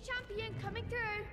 champion coming through.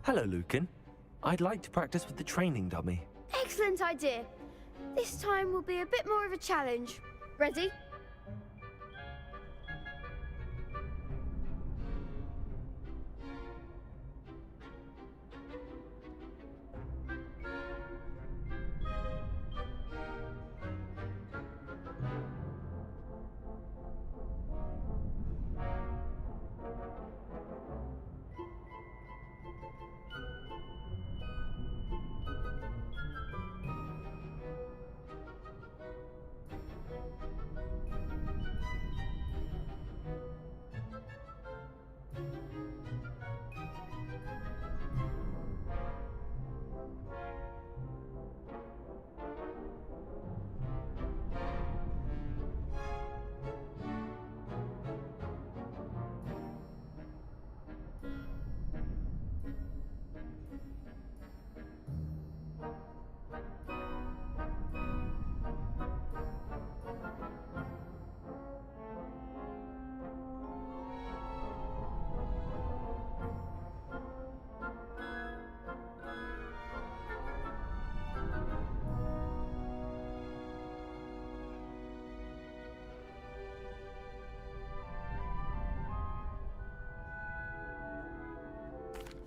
Hello, Lucan. I'd like to practice with the training dummy. Excellent idea. This time will be a bit more of a challenge. Ready?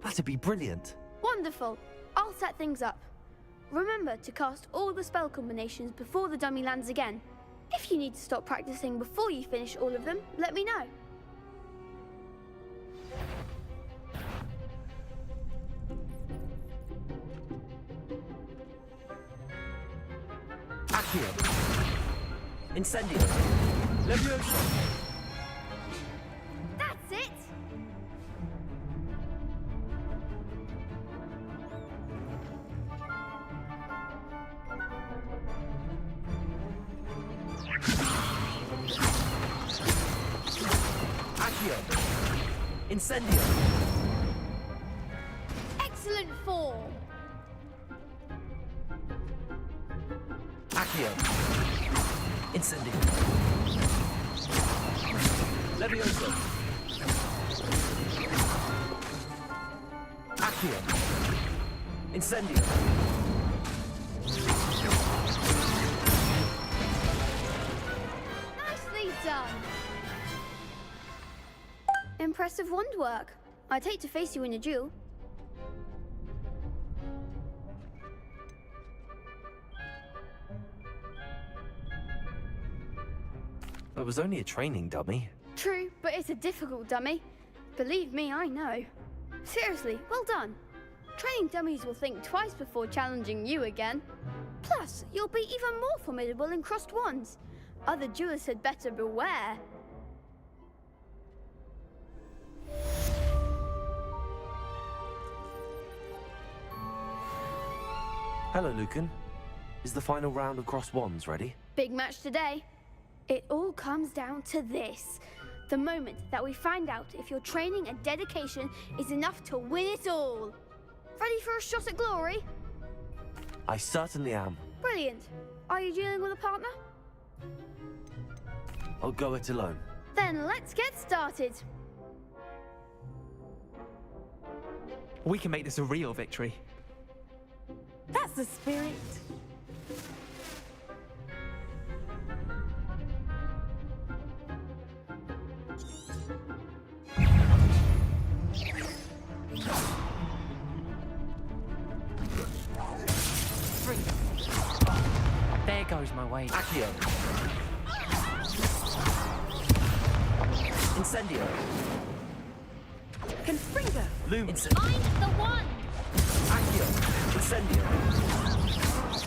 That'd be brilliant. Wonderful. I'll set things up. Remember to cast all the spell combinations before the dummy lands again. If you need to stop practicing before you finish all of them, let me know. Accio. Incendio. Leviosa. That's it! Accio. Incendio. Excellent form! Accio. Incendio. Leviosa. Accio. Incendio. Nicely done! Impressive wand work. I'd hate to face you in a duel. It was only a training dummy. True, but it's a difficult dummy. Believe me, I know. Seriously, well done. Training dummies will think twice before challenging you again. Plus, you'll be even more formidable in crossed wands. Other duelists had better beware. Hello, Lucan. Is the final round of crossed wands ready? Big match today. It all comes down to this. The moment that we find out if your training and dedication is enough to win it all. Ready for a shot at glory? I certainly am. Brilliant. Are you dealing with a partner? I'll go it alone. Then let's get started. We can make this a real victory. That's the spirit. losing my way. Accio. Incendio. Confringo. Loom. Find the one! Accio. Incendio.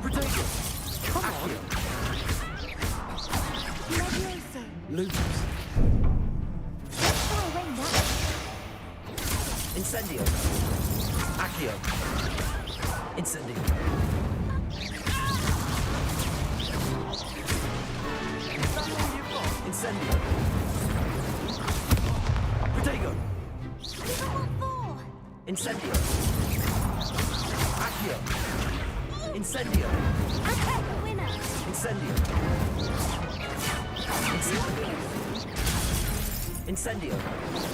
Protego. Accio. Levioso. Looms. Oh, rain that. Incendio. Accio. Incendio. Incendio. Protego. Incendio. Accio. Incendio. Attack the winner. Incendio. Incendio. Incendio.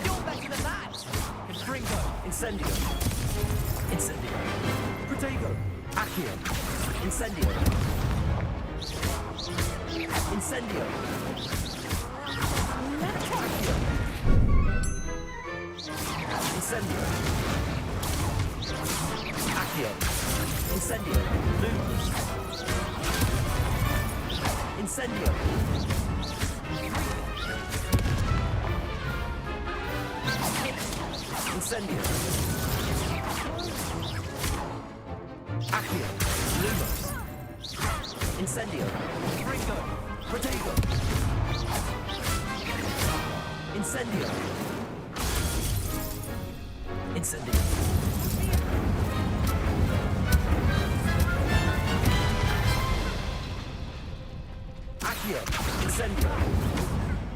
You're better than that! Confringo. Incendio. Incendio. Protego. Accio. Incendio. Incendio. Accio. Incendio. Accio. Incendio. Lose. Incendio. Incendio. Accio. Lumos. Incendio. Confringo. Protego. Incendio. Incendio. Accio. Incendio.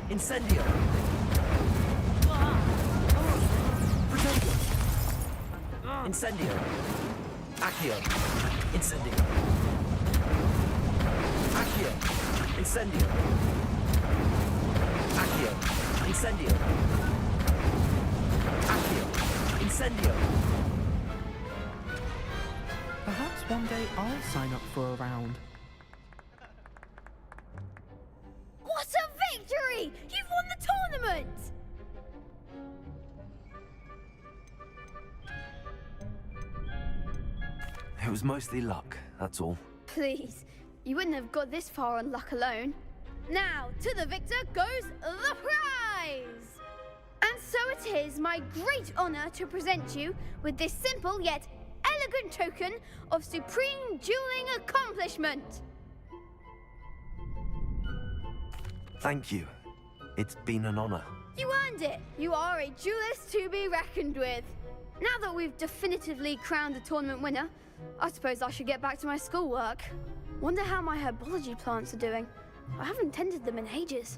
Incendio. Protego. Incendio. Accio. Incendio. Accio. Incendio. Accio. Incendio. Accio. Incendio. Perhaps one day I'll sign up for a round. What a victory! You've won the tournament! It was mostly luck, that's all. Please, you wouldn't have got this far on luck alone. Now, to the victor goes the prize! And so it is my great honor to present you with this simple yet elegant token of supreme dueling accomplishment. Thank you. It's been an honor. You earned it. You are a duelist to be reckoned with. Now that we've definitively crowned the tournament winner, I suppose I should get back to my schoolwork. Wonder how my herbology plants are doing. I haven't tended them in ages.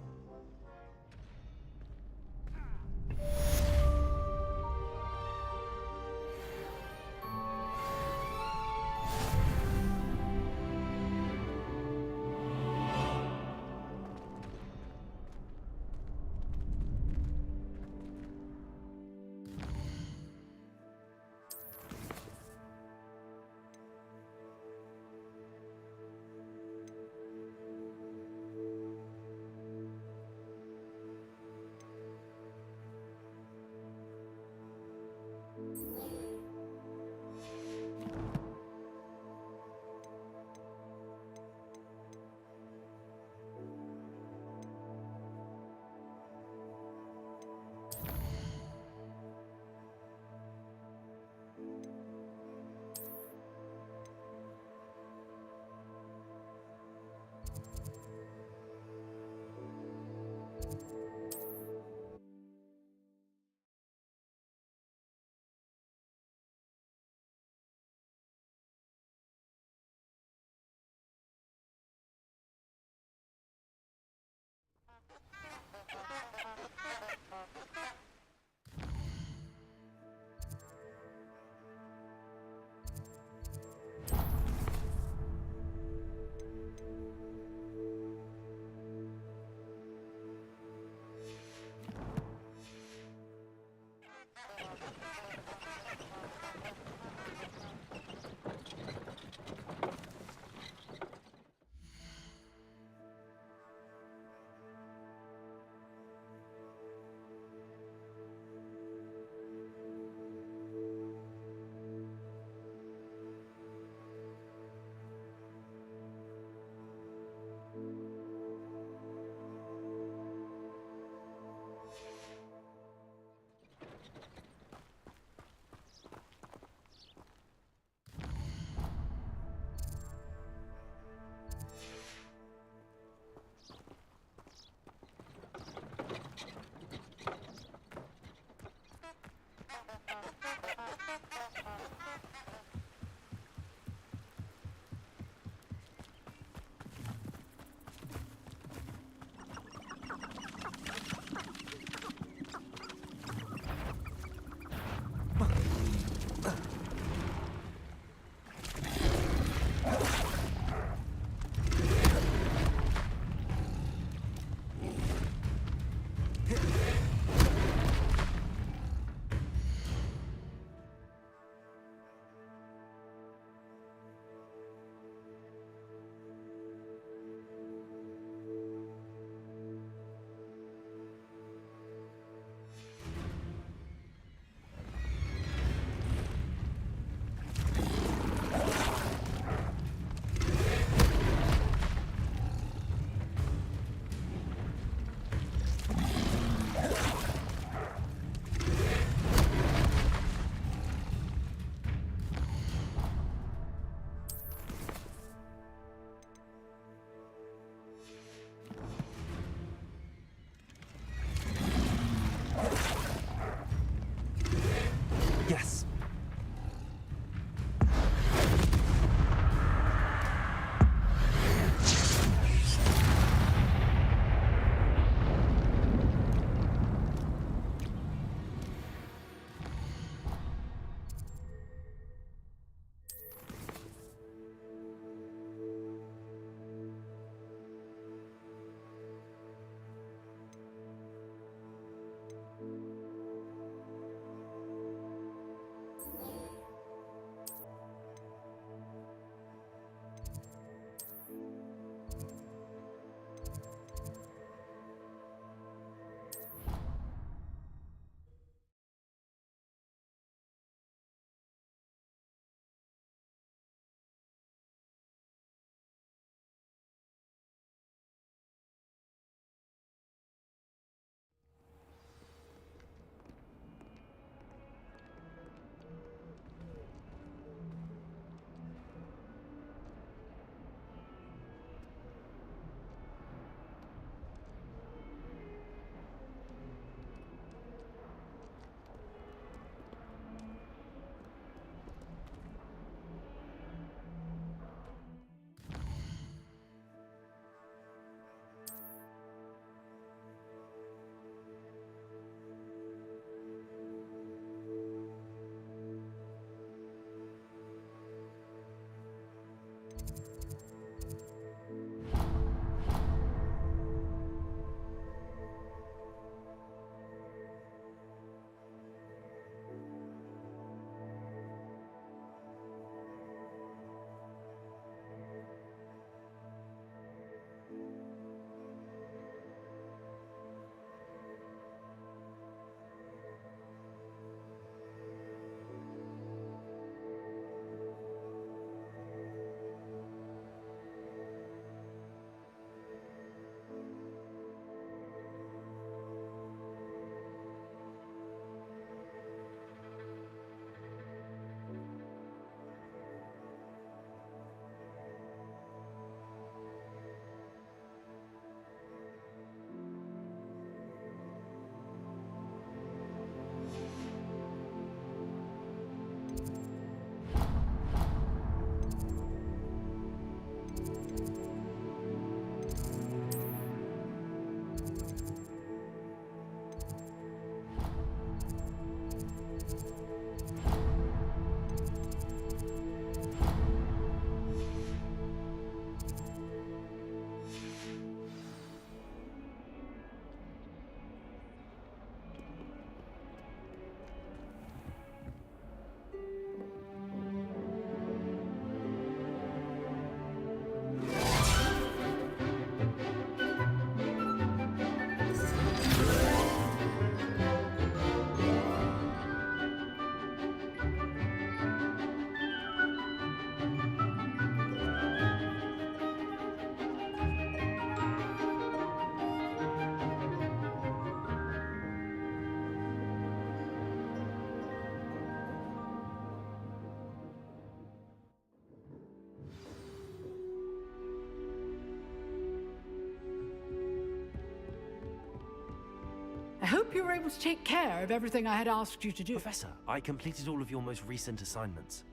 you were able to take care of everything I had asked you to do. Professor, I completed all of your most recent assignments.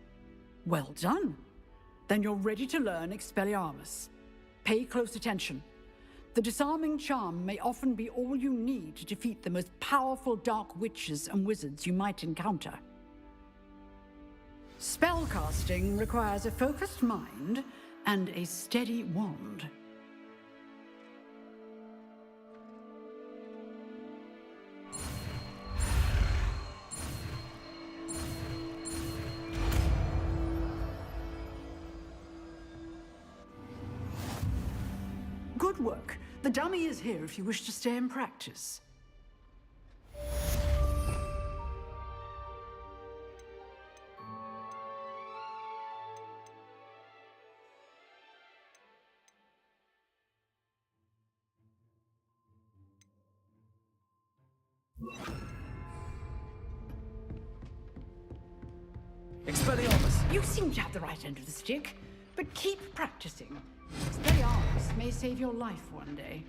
Well done. Then you're ready to learn Expelliarmus. Pay close attention. The disarming charm may often be all you need to defeat the most powerful dark witches and wizards you might encounter. Spellcasting requires a focused mind and a steady wand. Good work. The dummy is here if you wish to stay and practice. Expelliarmus! You seem to have the right end of the stick, but keep practicing. Expelliarmus may save your life one day.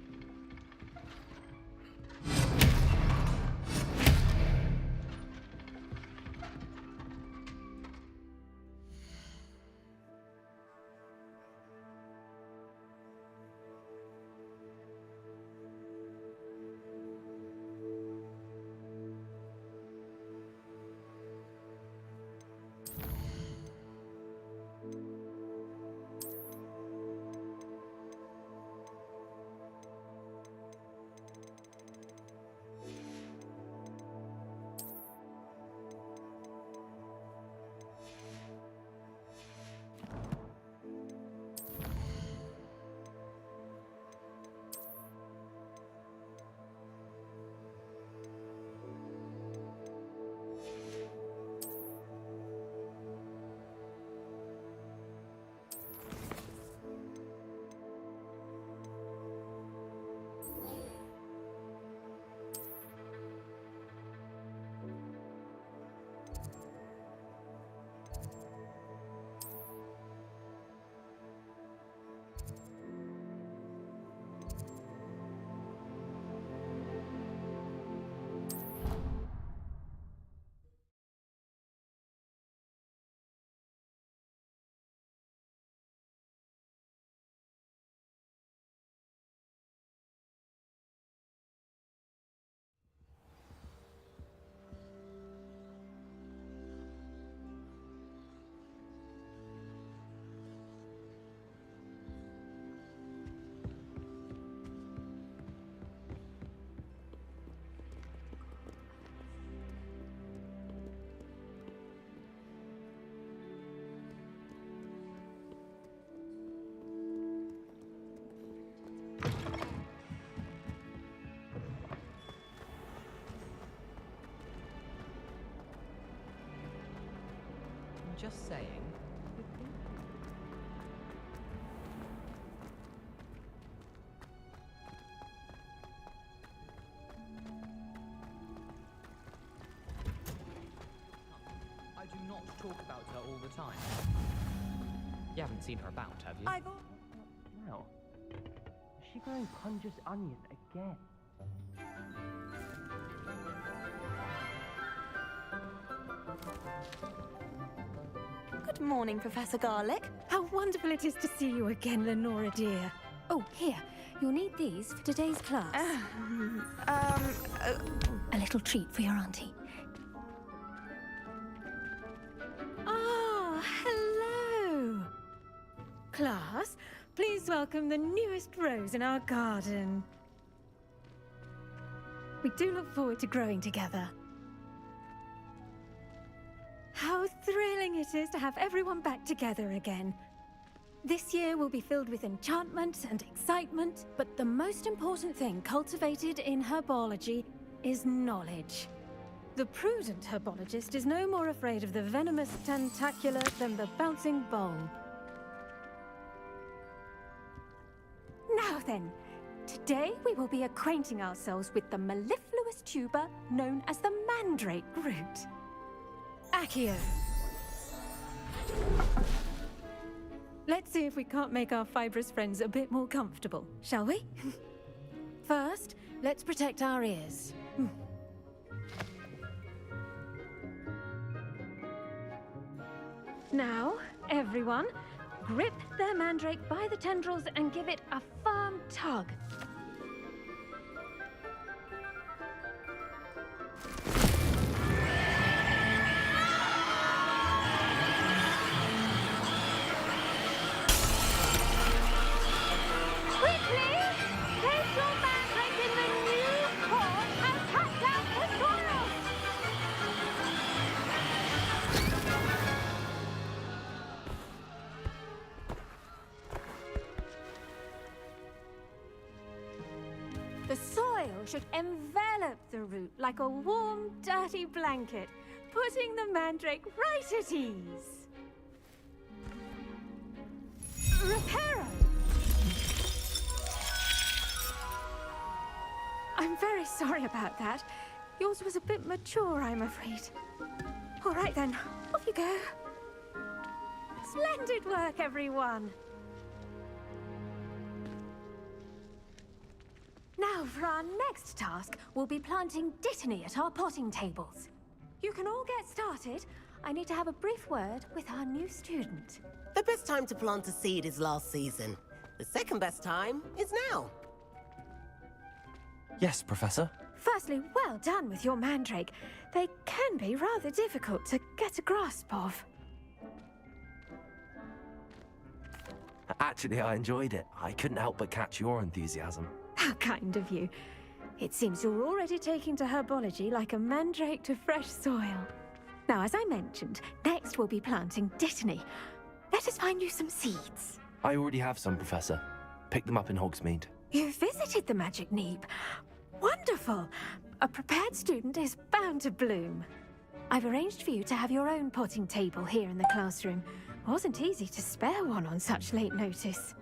Just saying. I do not talk about her all the time. You haven't seen her about, have you? Now, is she going Punja's onion again? Good morning, Professor Garlick. How wonderful it is to see you again, Lenora dear. Oh, here. You'll need these for today's class. A little treat for your auntie. Ah, hello. Class, please welcome the newest rose in our garden. We do look forward to growing together. How thrilling it is to have everyone back together again. This year will be filled with enchantment and excitement, but the most important thing cultivated in herbology is knowledge. The prudent herbologist is no more afraid of the venomous tentacula than the bouncing bowl. Now then, today we will be acquainting ourselves with the mellifluous tuber known as the mandrake root. Accio. Let's see if we can't make our fibrous friends a bit more comfortable, shall we? First, let's protect our ears. Now, everyone, grip their mandrake by the tendrils and give it a firm tug. Quickly! Place your mandrake in the new port and cut down the soil! The soil should envelop the root like a warm, dirty blanket, putting the mandrake right at ease. Reparo! I'm very sorry about that. Yours was a bit mature, I'm afraid. All right then, off you go. Splendid work, everyone. Now, for our next task, we'll be planting dittany at our potting tables. You can all get started. I need to have a brief word with our new student. The best time to plant a seed is last season. The second best time is now. Yes, Professor. Firstly, well done with your mandrake. They can be rather difficult to get a grasp of. Actually, I enjoyed it. I couldn't help but catch your enthusiasm. How kind of you. It seems you're already taking to herbology like a mandrake to fresh soil. Now, as I mentioned, next we'll be planting dittany. Let us find you some seeds. I already have some, Professor. Picked them up in Hogsmeade. You visited the Magic Neep. Wonderful! A prepared student is bound to bloom. I've arranged for you to have your own potting table here in the classroom. Wasn't easy to spare one on such late notice.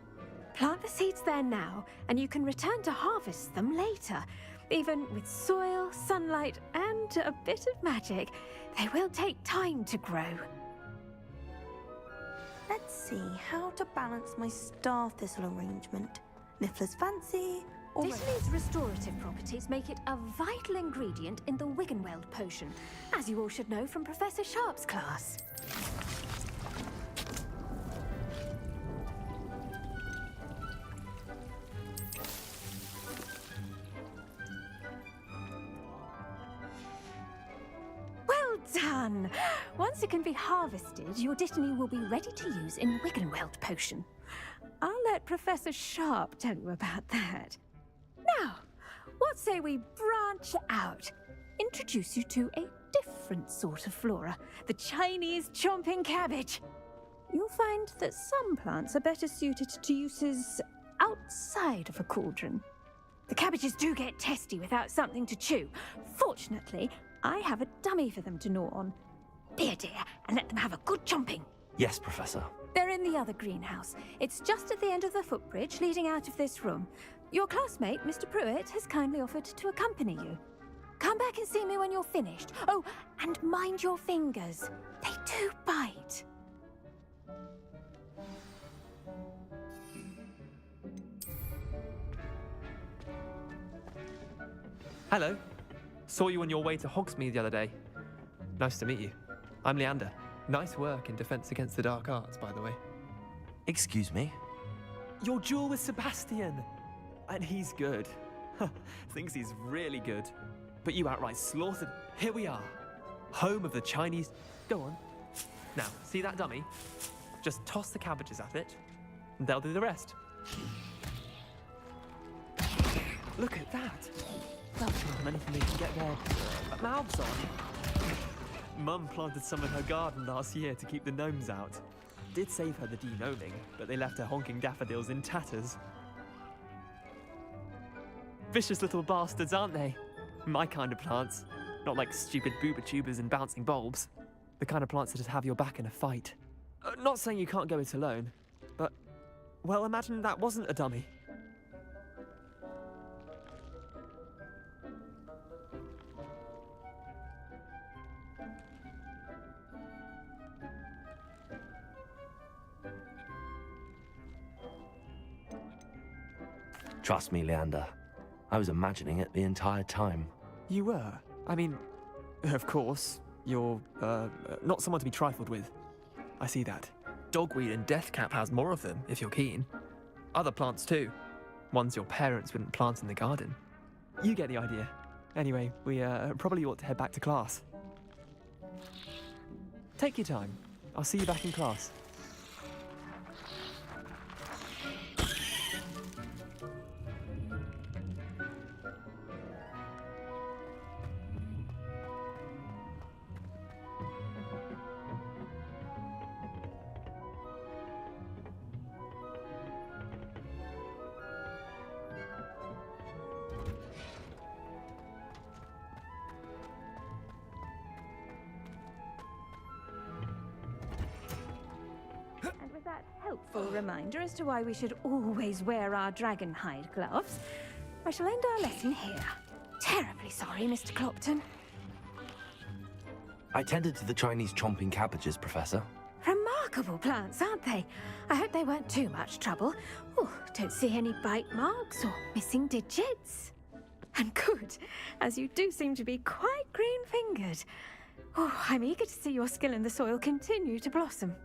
Plant the seeds there now, and you can return to harvest them later. Even with soil, sunlight, and a bit of magic, they will take time to grow. Let's see how to balance my star thistle arrangement. Niffler's fancy, or... Dittany's restorative properties make it a vital ingredient in the Wiggenweld potion, as you all should know from Professor Sharp's class. Well done! Once it can be harvested, your dittany will be ready to use in Wiggenweld potion. I'll let Professor Sharp tell you about that. Now, what say we branch out? Introduce you to a different sort of flora, the Chinese chomping cabbage. You'll find that some plants are better suited to uses outside of a cauldron. The cabbages do get testy without something to chew. Fortunately, I have a dummy for them to gnaw on. Be a dear and let them have a good chomping. Yes, Professor. They're in the other greenhouse. It's just at the end of the footbridge leading out of this room. Your classmate, Mr. Pruitt, has kindly offered to accompany you. Come back and see me when you're finished. Oh, and mind your fingers. They do bite. Hello. Saw you on your way to Hogsmeade the other day. Nice to meet you. I'm Leander. Nice work in Defense Against the Dark Arts, by the way. Excuse me? Your duel with Sebastian! And he's good. Thinks he's really good. But you outright slaughtered. Here we are. Home of the Chinese... Go on. Now, see that dummy? Just toss the cabbages at it, and they'll do the rest. Look at that. They'll tell them anything they can get their mouths on. Mum planted some in her garden last year to keep the gnomes out. Did save her the de-gnoming, but they left her honking daffodils in tatters. Vicious little bastards, aren't they? My kind of plants. Not like stupid booba tubers and bouncing bulbs. The kind of plants that just have your back in a fight. Not saying you can't go it alone, but... Well, imagine that wasn't a dummy. Trust me, Leander. I was imagining it the entire time. You were? I mean, of course, you're, not someone to be trifled with. I see that. Dogweed and deathcap has more of them, if you're keen. Other plants too. Ones your parents wouldn't plant in the garden. You get the idea. Anyway, we probably ought to head back to class. Take your time. I'll see you back in class. And with that helpful reminder as to why we should always wear our dragon hide gloves, I shall end our lesson here. Terribly sorry, Mr. Clopton. I tended to the Chinese chomping cabbages, Professor. Remarkable plants, aren't they? I hope they weren't too much trouble. Oh, don't see any bite marks or missing digits. And good, as you do seem to be quite green-fingered. Oh, I'm eager to see your skill in the soil continue to blossom.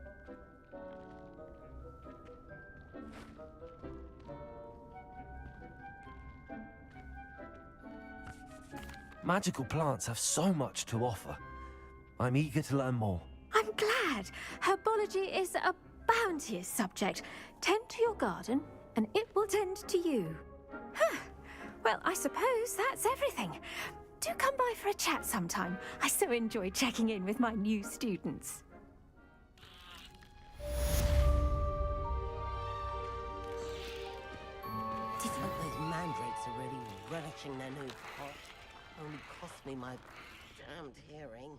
Magical plants have so much to offer. I'm eager to learn more. I'm glad. Herbology is a bounteous subject. Tend to your garden, and it will tend to you. Huh. Well, I suppose that's everything. Do come by for a chat sometime. I so enjoy checking in with my new students. I hope those mandrakes are really relishing their new pot. Only cost me my damned hearing.